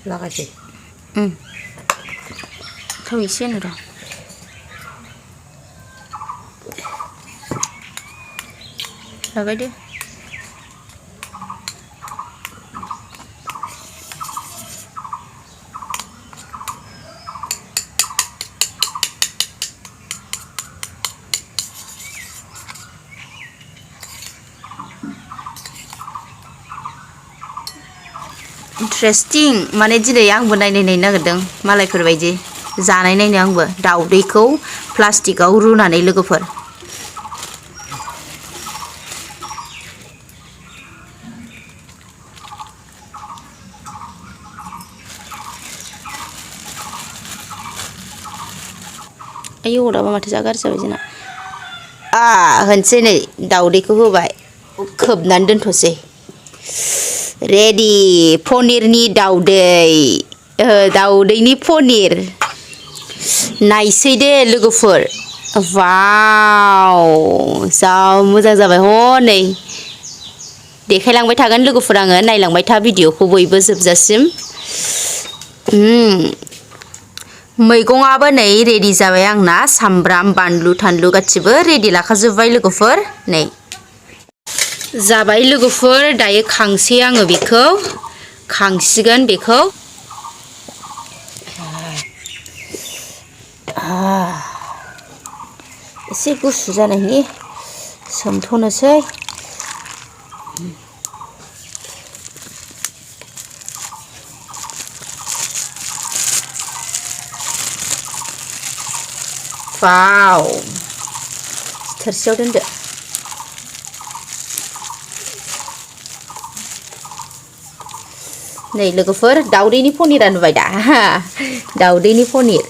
लागासै थाव एसे होनो र' लागायदो इन्टारेस्टिं माने दिनै आंबो नायनो नागिरदों मालायफोरबायदि जानाय नायनो आंबो दाउदैखौ प्लास्टिकआव रुनानै लोगोफोर आयौ अराबा माथो जा गाज्रि जाबाय जोंना होनसै नै दाउदैखौ होबाय खोबनानै दोनथ'सै रेडि पनिरनि दाउदै दाउदैनि पनिर नायसै दे लोगोफोर वाव जा मोजां जाबाय हनै देखायलांबाय थागोन लोगोफोर आङो नायलांबाय था भिडिअखौ बयबो जोबजासिम मैगङाबो नै रेडि जाबाय आंना सामब्राम बानलु थानलु गासिबो रेडि लाखाजोब्बाय लोगोफोर नै जाबाय लोगोफोर दायो खांसै आङो बेखौ खांसिगोन बेखौ एसे गुसु जानायनि सोमथ'नोसै वाव थोरसियाव दोनदो नै लोगोफोर दाउदैनि पनिरा नुबाय दा दाउदैनि पनिर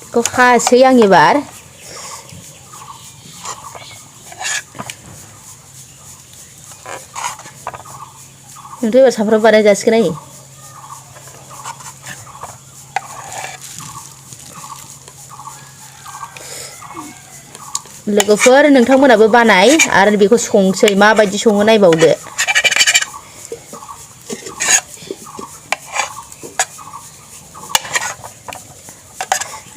बेखौ हासै आं एबार नोंथ' एबार सामफ्राम बानाय जासिगोन आयै लोगोफोर नोंथांमोनाबो बानाय आरो बेखौ संसै माबायदि सङो नायबावदो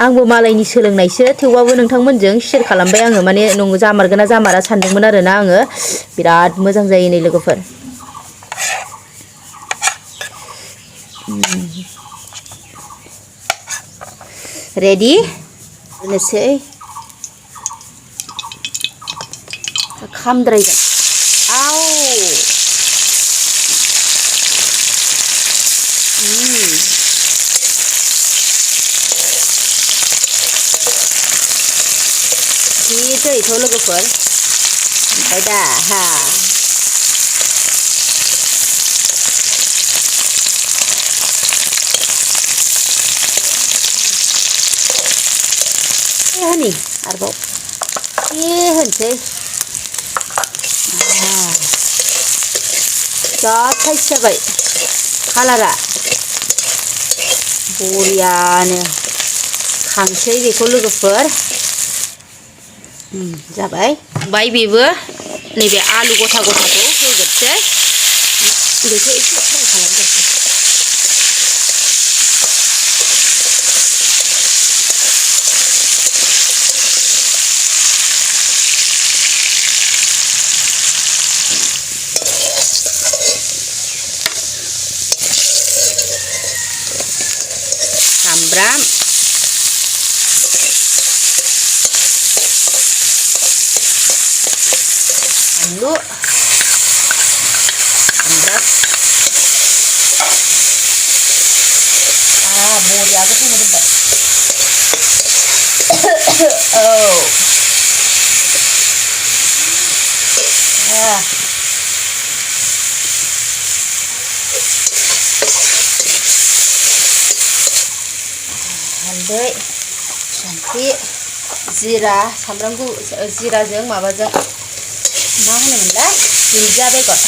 आंबो मालायनि सोलोंनायसो थेवबाबो नोंथांमोनजों शेयार खालामबाय आङो माने जामारगोन ना जामारा सानदोंमोन आरोना आङो बिराद मोजां जायो नै लोगोफोर रेडि होनोसै खामद्रायगोन आव जि जायोथ' लोगोफोर ओमफ्राय दा हनै आरोबाव होनसै जा साइज जाबाय कालारा बरियानो खांसै बेखौ लोगोफोर जाबाय ओमफ्राय बेबो नैबे आलु गथा गथाखौ होगोरसै बेखौ एसे फ्राय खालामगोरसै सामब्राम बानलु सामब्राम बरिया गोथाव मोदोमबाय औ हालदै संख्रि जिरा सामब्राम जिराजों माबाजों मा होनोमोनलाय दुन्दिया बेगर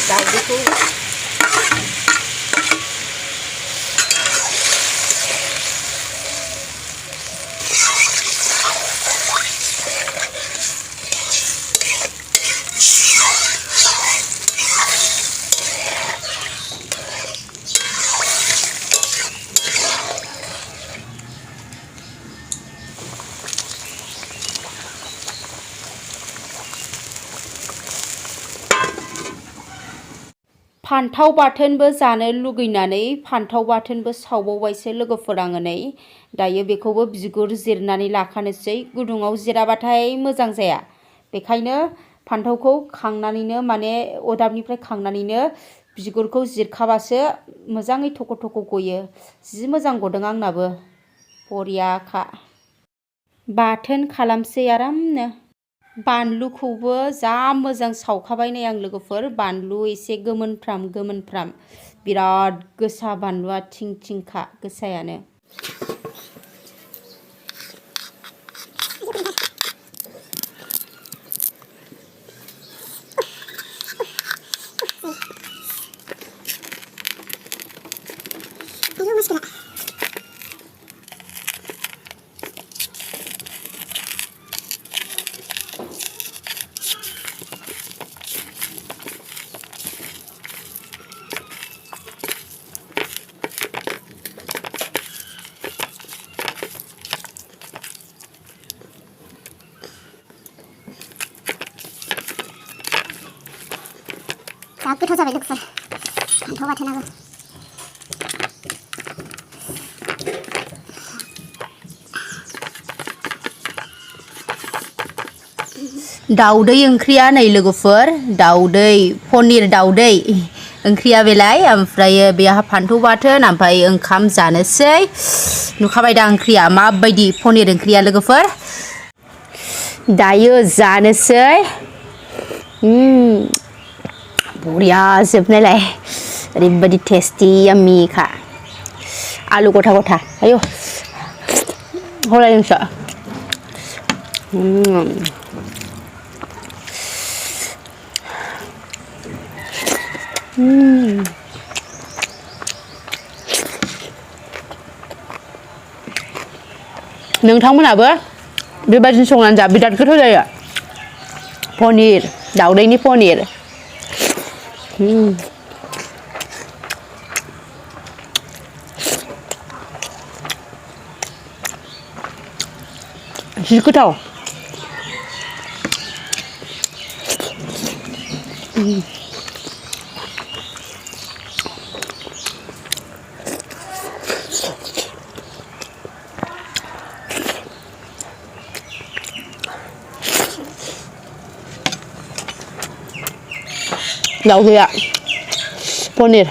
दाउदैखौ फान्थाव बाथोनबो जानो लुगैनानै फान्थाव बाथोनबो सावबावबायसो लोगोफोर आङो नै दायो बेखौबो बिगुर जिरनानै लाखानोसै गुदुङाव जिराबाथाय मोजां जाया बेखायनो फान्थावखौ खांनानैनो माने अदाबनिफ्राय खांनानैनो बिगुरखौ जिरखाबासो मोजाङै थख' थख' गयो जि मोजां गदों आंनाबो बरियाखा बाथोन खालामसै आरामनो बानलुखौबो जा मोजां सावखाबाय नै आं लोगोफोर बानलु एसे गोमोनफ्राम बिराद गोसा बानलुआ थिं थिंखा गोसायानो 자, गोथाव जाबाय लोगोफोर फान्थाव बाथोनाबो दाउदै ओंख्रिया नै लोगोफोर दाउदै पनिर दाउदै ओंख्रिया बेलाय ओमफ्रायो बेहा फान्थाव बाथोन ओमफ्राय ओंखाम जानोसै नुखाबाय दा ओंख्रिया माबायदि पनिर ओंख्रिया लोगोफोर दायो जानोसै बरिया जोबनायलाय ओरैबायदि टेस्टि याम्मीखा आलु गथा गथा आयौ हलाय नोंसो नोंथांमोनाबो बेबायदिनो संनानै जा बिराद गोथाव जायो पनिर दाउदैनि पनिर जि गोथाव दाउदैया paneer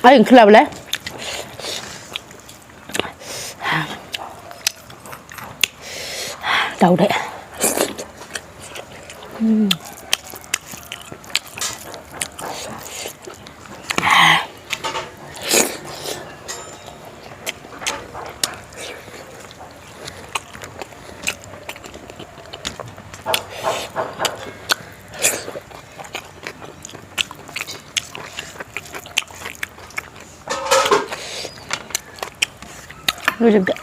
Ay, increíble. Đâu đấy? 이거 좀 더.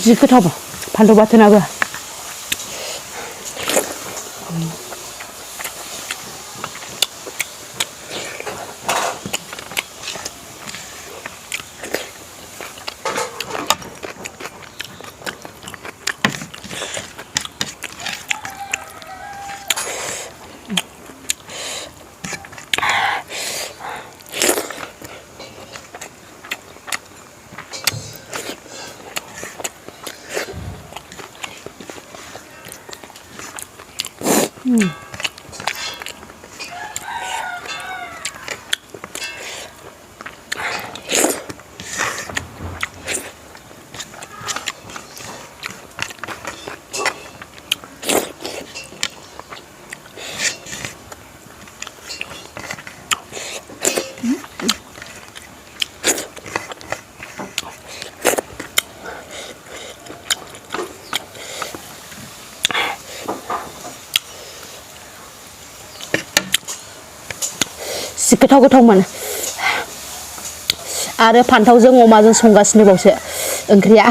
지긋하고 반도밭에 나가. गोथाव-गोथावमोन आरो फान्थावजों अमाजों संगासिनो बावसो ओंख्रिया